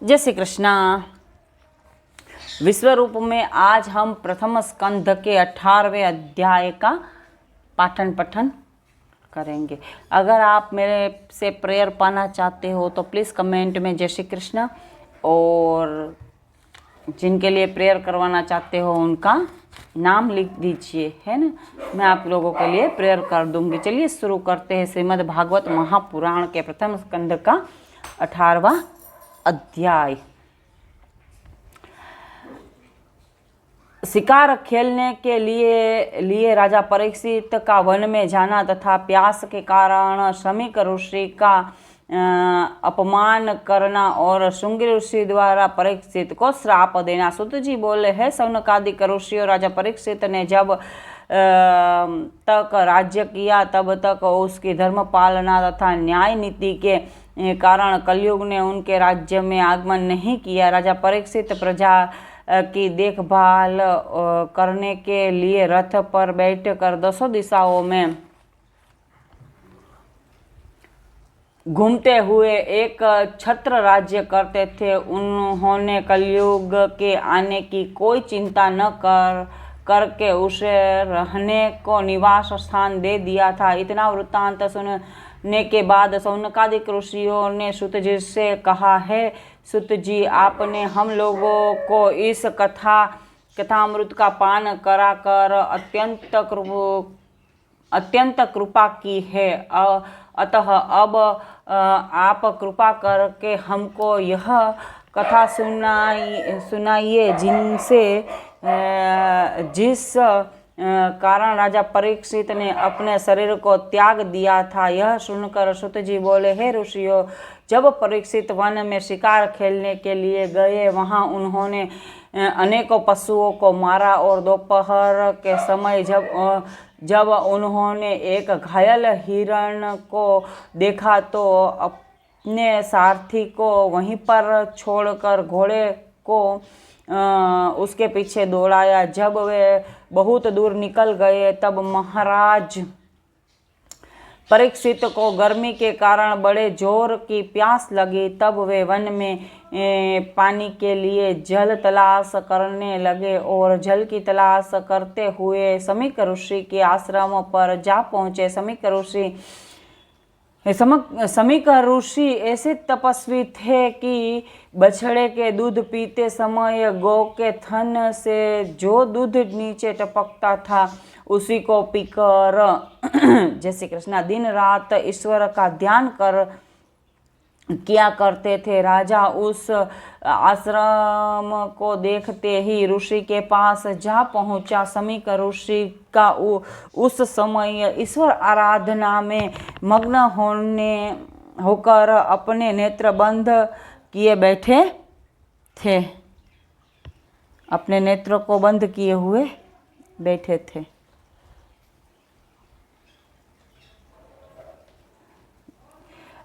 जय श्री कृष्णा। विश्व रूप में आज हम प्रथम स्कंध के 18वें अध्याय का पाठन पठन करेंगे। अगर आप मेरे से प्रेयर पाना चाहते हो तो प्लीज़ कमेंट में जय श्री कृष्ण, और जिनके लिए प्रेयर करवाना चाहते हो उनका नाम लिख दीजिए, है ना। मैं आप लोगों के लिए प्रेयर कर दूंगी। चलिए शुरू करते हैं श्रीमद् भागवत महापुराण के प्रथम स्कंध का 18वां अध्याय। शिकार खेलने के लिए राजा परीक्षित का वन में जाना तथा प्यास के कारण शमीक ऋषि का अपमान करना और शुंग ऋषि द्वारा परीक्षित को श्राप देना। सुत जी बोले, है सौनकादिक ऋषियों, राजा परीक्षित ने जब तक राज्य किया तब तक उसकी धर्म पालना तथा न्याय नीति के कारण कलयुग ने उनके राज्य में आगमन नहीं किया। राजा परीक्षित प्रजा की देखभाल करने के लिए रथ पर बैठकर 10 दिशाओं में घूमते हुए एक छत्र राज्य करते थे। उन्होंने कलयुग के आने की कोई चिंता न करके उसे रहने को निवास स्थान दे दिया था। इतना वृत्तांत सुनने के बाद सौनकादिक ऋषियों ने सुत जी से कहा, है सुत जी, आपने हम लोगों को इस कथामृत का पान कराकर अत्यंत कृपा की है, अतः अब आप कृपा करके हमको यह कथा सुनाइए जिस कारण राजा परीक्षित ने अपने शरीर को त्याग दिया था। यह सुनकर सुत जी बोले, हे ऋषियों, जब परीक्षित वन में शिकार खेलने के लिए गए, वहां उन्होंने अनेकों पशुओं को मारा और दोपहर के समय जब उन्होंने एक घायल हिरण को देखा तो अपने सारथी को वहीं पर छोड़कर घोड़े को उसके पीछे दौड़ाया। जब वे बहुत दूर निकल गए तब महाराज परीक्षित को गर्मी के कारण बड़े जोर की प्यास लगी। तब वे वन में पानी के लिए जल तलाश करने लगे और जल की तलाश करते हुए शमीक ऋषि के आश्रम पर जा पहुँचे। शमीक ऋषि ऐसे तपस्वी थे कि बछड़े के दूध पीते समय गौ के थन से जो दूध नीचे टपकता था उसी को पीकर जय श्री कृष्ण दिन रात ईश्वर का ध्यान किया करते थे। राजा उस आश्रम को देखते ही ऋषि के पास जा पहुंचा। शमीक ऋषि का उस समय ईश्वर आराधना में मग्न होकर अपने नेत्र बंद किए बैठे थे। अपने नेत्रों को बंद किए हुए बैठे थे।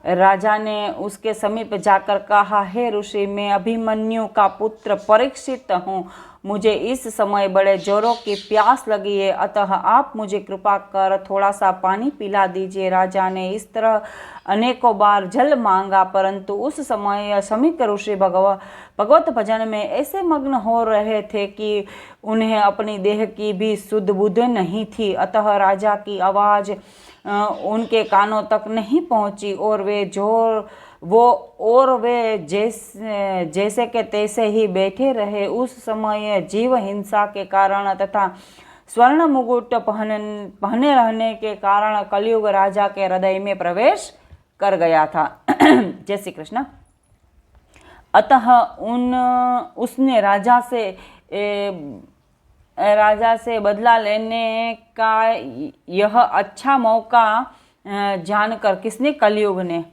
राजा ने उसके समीप जाकर कहा, हे ऋषि, मैं अभिमन्यु का पुत्र परीक्षित हूँ। मुझे इस समय बड़े जोरों की प्यास लगी है, अतः आप मुझे कृपा कर थोड़ा सा पानी पिला दीजिए। राजा ने इस तरह अनेकों बार जल मांगा, परंतु उस समय शमीक ऋषि भगवत भजन में ऐसे मग्न हो रहे थे कि उन्हें अपनी देह की भी सुध बुध नहीं थी। अतः राजा की आवाज़ उनके कानों तक नहीं पहुंची और वे जैसे के तैसे ही बैठे रहे। उस समय जीव हिंसा के कारण तथा स्वर्ण मुकुट पहने रहने के कारण कलयुग राजा के हृदय में प्रवेश कर गया था। जय श्री कृष्ण। अतः उसने राजा से बदला लेने का यह अच्छा मौका जानकर कलयुग ने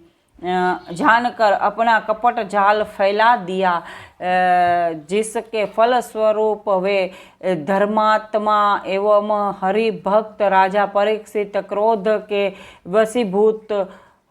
जानकर अपना कपट जाल फैला दिया, जिसके फल स्वरूप वे धर्मात्मा एवं हरिभक्त राजा परीक्षित क्रोध के वशीभूत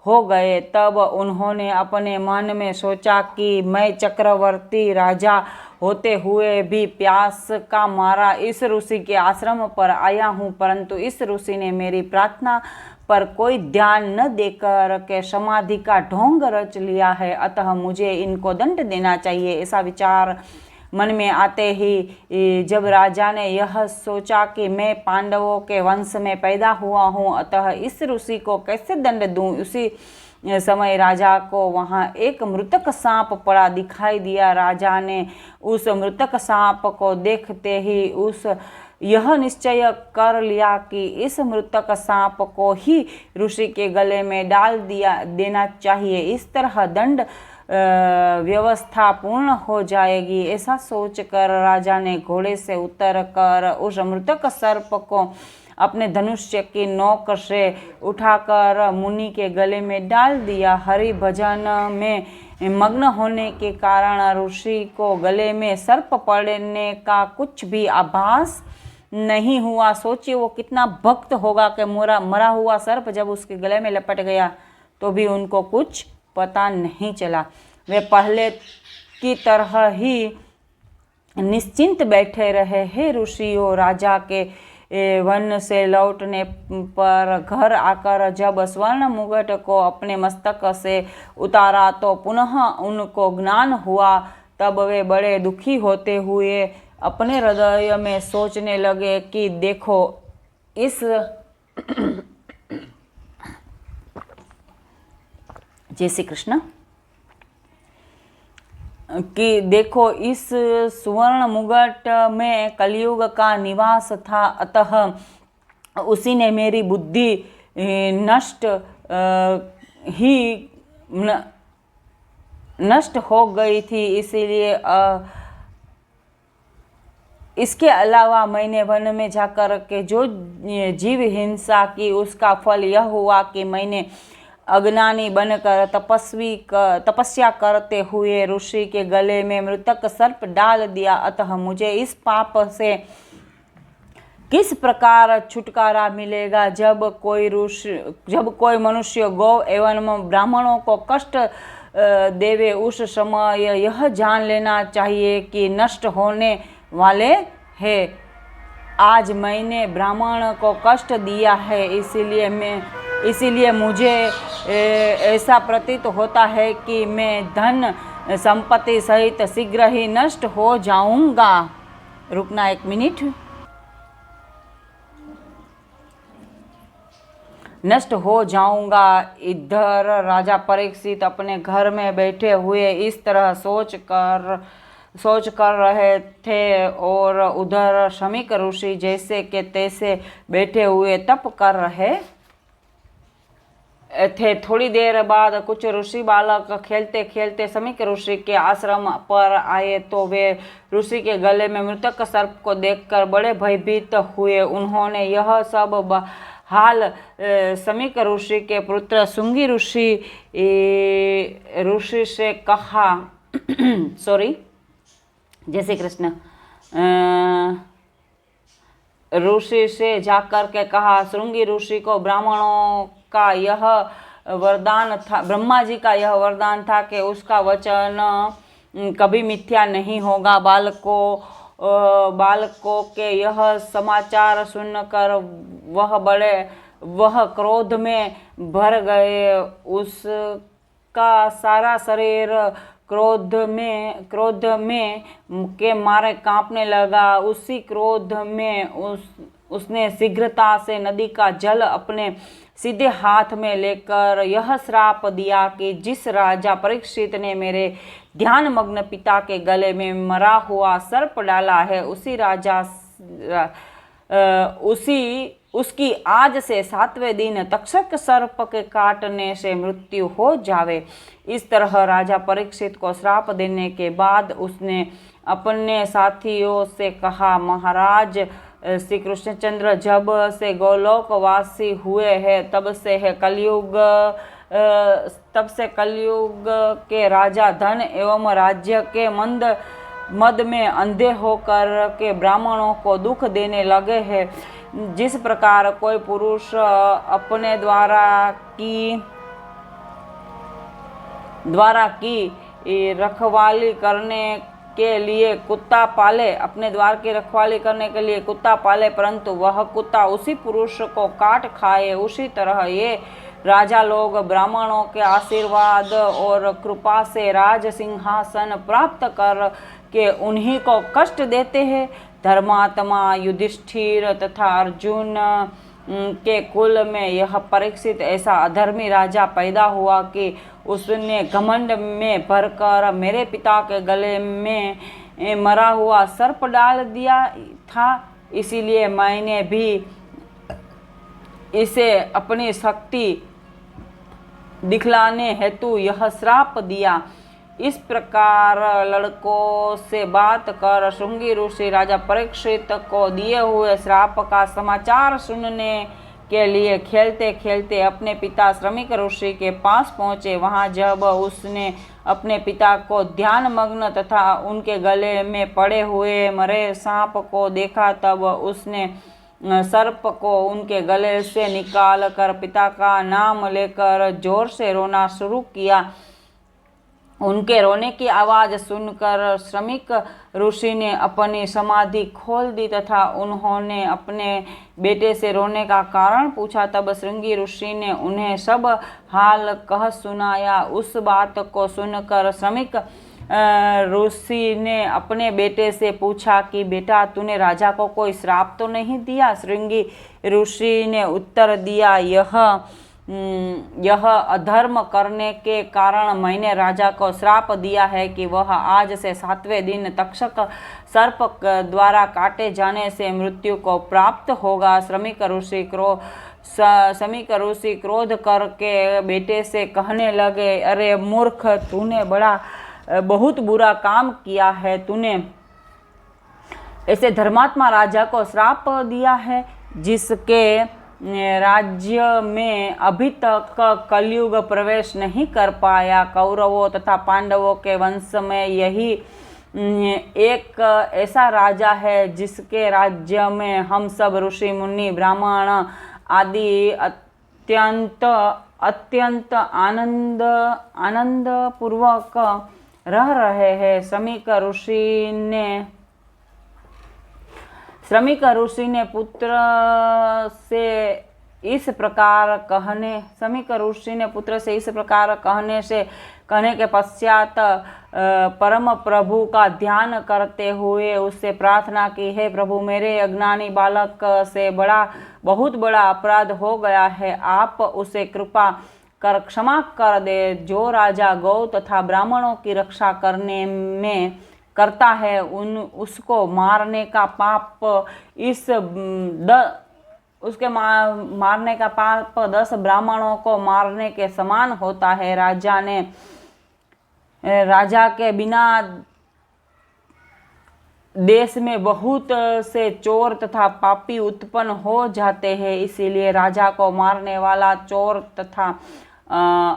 हो गए। तब उन्होंने अपने मन में सोचा कि मैं चक्रवर्ती राजा होते हुए भी प्यास का मारा इस ऋषि के आश्रम पर आया हूँ, परंतु इस ऋषि ने मेरी प्रार्थना पर कोई ध्यान न देकर के समाधि का ढोंग रच लिया है, अतः मुझे इनको दंड देना चाहिए। ऐसा विचार मन में आते ही जब राजा ने यह सोचा कि मैं पांडवों के वंश में पैदा हुआ हूँ, अतः इस ऋषि को कैसे दंड दूँ, उसी समय राजा को वहाँ एक मृतक सांप पड़ा दिखाई दिया। राजा ने उस मृतक सांप को देखते ही यह निश्चय कर लिया कि इस मृतक सांप को ही ऋषि के गले में डाल देना चाहिए। इस तरह दंड व्यवस्था पूर्ण हो जाएगी। ऐसा सोचकर राजा ने घोड़े से उतर कर उस मृतक सर्प को अपने धनुष्य की नोक से उठाकर मुनि के गले में डाल दिया। हरि भजन में मग्न होने के कारण ऋषि को गले में सर्प पड़ने का कुछ भी आभास नहीं हुआ। सोचिए वो कितना भक्त होगा कि मरा हुआ सर्प जब उसके गले में लपट गया तो भी उनको कुछ पता नहीं चला। वे पहले की तरह ही निश्चिंत बैठे रहे। हे ऋषियों, राजा के वन से लौटने पर घर आकर जब स्वर्ण मुकुट को अपने मस्तक से उतारा तो पुनः उनको ज्ञान हुआ। तब वे बड़े दुखी होते हुए अपने हृदय में सोचने लगे कि देखो इस जय श्री कृष्ण कि देखो इस सुवर्ण मुकुट में कलयुग का निवास था, अतः उसी ने मेरी बुद्धि नष्ट हो गई थी। इसीलिए इसके अलावा मैंने वन में जाकर के जो जीव हिंसा की उसका फल यह हुआ कि मैंने अज्ञानी बनकर तपस्या करते हुए ऋषि के गले में मृतक सर्प डाल दिया। अतः मुझे इस पाप से किस प्रकार छुटकारा मिलेगा? जब कोई मनुष्य गौ एवं ब्राह्मणों को कष्ट देवे उस समय यह जान लेना चाहिए कि नष्ट होने वाले हैं। आज मैंने ब्राह्मण को कष्ट दिया है, इसीलिए मुझे ऐसा प्रतीत होता है कि मैं धन संपत्ति सहित शीघ्र ही नष्ट हो जाऊंगा। रुकना एक मिनट। नष्ट हो जाऊंगा। इधर राजा परीक्षित अपने घर में बैठे हुए इस तरह सोच कर रहे थे और उधर शमीक ऋषि जैसे के तैसे बैठे हुए तप कर रहे थे। थोड़ी देर बाद कुछ ऋषि बालक खेलते खेलते शमीक ऋषि के आश्रम पर आए तो वे ऋषि के गले में मृतक सर्प को देखकर बड़े भयभीत हुए। उन्होंने यह सब हाल शमीक ऋषि के पुत्र शुंगी ऋषि से कहा। सॉरी, जय श्री कृष्ण। ऋषि से जाकर के कहा। श्रृंगी ऋषि को ब्राह्मणों का यह वरदान था, ब्रह्मा जी का यह वरदान था कि उसका वचन कभी मिथ्या नहीं होगा। बालकों के यह समाचार सुनकर वह क्रोध में भर गए। उसका सारा शरीर क्रोध में के मारे कांपने लगा। उसी क्रोध में उसने शीघ्रता से नदी का जल अपने सीधे हाथ में लेकर यह श्राप दिया कि जिस राजा परीक्षित ने मेरे ध्यान मग्न पिता के गले में मरा हुआ सर्प डाला है, उसकी आज से 7वें दिन तक्षक सर्प के काटने से मृत्यु हो जावे। इस तरह राजा परीक्षित को श्राप देने के बाद उसने अपने साथियों से कहा, महाराज श्री कृष्णचंद्र जब से गोलोकवासी हुए हैं तब से कलयुग के राजा धन एवं राज्य के मद में अंधे होकर के ब्राह्मणों को दुख देने लगे हैं। जिस प्रकार कोई पुरुष अपने द्वारा की रखवाली करने के लिए कुत्ता पाले, अपने द्वार की रखवाली करने के लिए कुत्ता पाले, परंतु वह कुत्ता उसी पुरुष को काट खाए, उसी तरह ये राजा लोग ब्राह्मणों के आशीर्वाद और कृपा से राज सिंहासन प्राप्त कर के उन्हीं को कष्ट देते हैं। धर्मात्मा युधिष्ठिर तथा अर्जुन के कुल में यह परीक्षित ऐसा अधर्मी राजा पैदा हुआ कि उसने घमंड में भरकर मेरे पिता के गले में मरा हुआ सर्प डाल दिया था। इसीलिए मैंने भी इसे अपनी शक्ति दिखलाने हेतु यह श्राप दिया। इस प्रकार लड़कों से बात कर श्रृंगी ऋषि राजा परीक्षित को दिए हुए श्राप का समाचार सुनने के लिए खेलते खेलते अपने पिता श्रमिक ऋषि के पास पहुँचे। वहाँ जब उसने अपने पिता को ध्यान मग्न तथा उनके गले में पड़े हुए मरे सांप को देखा, तब उसने सर्प को उनके गले से निकाल कर पिता का नाम लेकर जोर से रोना शुरू किया। उनके रोने की आवाज़ सुनकर श्रमिक ऋषि ने अपनी समाधि खोल दी तथा उन्होंने अपने बेटे से रोने का कारण पूछा। तब श्रृंगी ऋषि ने उन्हें सब हाल कह सुनाया। उस बात को सुनकर श्रमिक ऋषि ने अपने बेटे से पूछा कि बेटा, तूने राजा को कोई श्राप तो नहीं दिया? श्रृंगी ऋषि ने उत्तर दिया, यह अधर्म करने के कारण मैंने राजा को श्राप दिया है कि वह आज से 7वें दिन तक्षक सर्प द्वारा काटे जाने से मृत्यु को प्राप्त होगा। श्रमिक ऋषि क्रोध करके बेटे से कहने लगे, अरे मूर्ख, तूने बहुत बुरा काम किया है। तूने ऐसे धर्मात्मा राजा को श्राप दिया है जिसके राज्य में अभी तक कलयुग प्रवेश नहीं कर पाया। कौरवों तथा पांडवों के वंश में यही एक ऐसा राजा है जिसके राज्य में हम सब ऋषि मुनि ब्राह्मण आदि अत्यंत आनंद पूर्वक रह रहे हैं। श्रमिक ऋषि ने पुत्र से इस प्रकार कहने के पश्चात परम प्रभु का ध्यान करते हुए उससे प्रार्थना की, हे प्रभु, मेरे अज्ञानी बालक से बहुत बड़ा अपराध हो गया है, आप उसे कृपा कर क्षमा कर दे। जो राजा गौ तथा ब्राह्मणों की रक्षा करने में करता है उसको मारने का पाप मारने का पाप 10 ब्राह्मणों को मारने के समान होता है। राजा के बिना देश में बहुत से चोर तथा पापी उत्पन्न हो जाते हैं, इसीलिए राजा को मारने वाला चोर तथा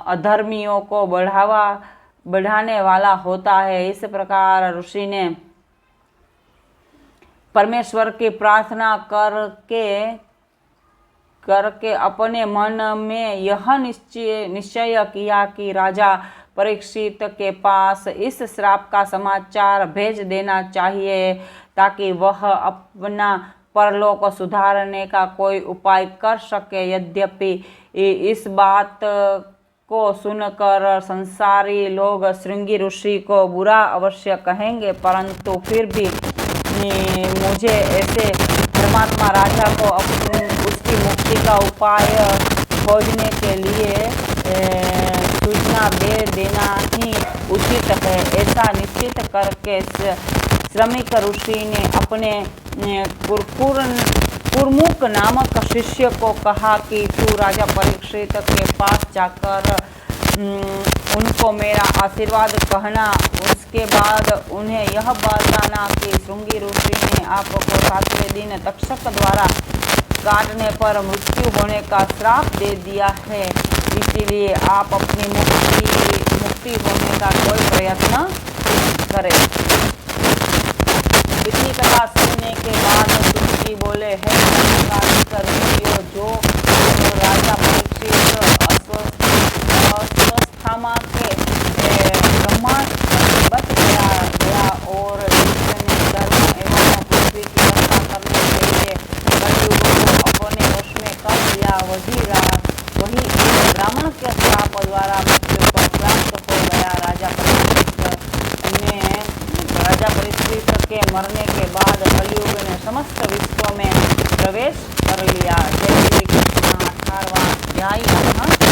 अधर्मियों को बढ़ाने वाला होता है। इस प्रकार ऋषि ने परमेश्वर की प्रार्थना करके अपने मन में यह निश्चय किया कि राजा परीक्षित के पास इस श्राप का समाचार भेज देना चाहिए ताकि वह अपना परलोक सुधारने का कोई उपाय कर सके। यद्यपि इस बात को सुनकर संसारी लोग श्रृंगी ऋषि को बुरा अवश्य कहेंगे, परंतु फिर भी मुझे ऐसे धर्मात्मा राजा को उसकी मुक्ति का उपाय खोजने के लिए सूचना दे देना ही उचित है। ऐसा निश्चित करके श्रमिक ऋषि ने अपने कुर्मुक नामक शिष्य को कहा कि तू राजा परीक्षित के पास जाकर उनको मेरा आशीर्वाद कहना। उसके बाद उन्हें यह बताना कि श्रृंगी ऋषि ने आपको 7वें दिन तक्षक द्वारा काटने पर मृत्यु होने का श्राप दे दिया है, इसीलिए आप अपनी मुक्ति होने का कोई प्रयत्न करें। इतनी कथा सुनने के बाद श्रृंगी बोले, है जो राजा परीक्षित अस्वस्थामा के ब्रह्मांड बच गया और राजा परीक्षित के मरने के बाद कलयुग ने समस्त विश्व में प्रवेश कर लिया। जय श्री कृष्ण। 18वां अध्याय।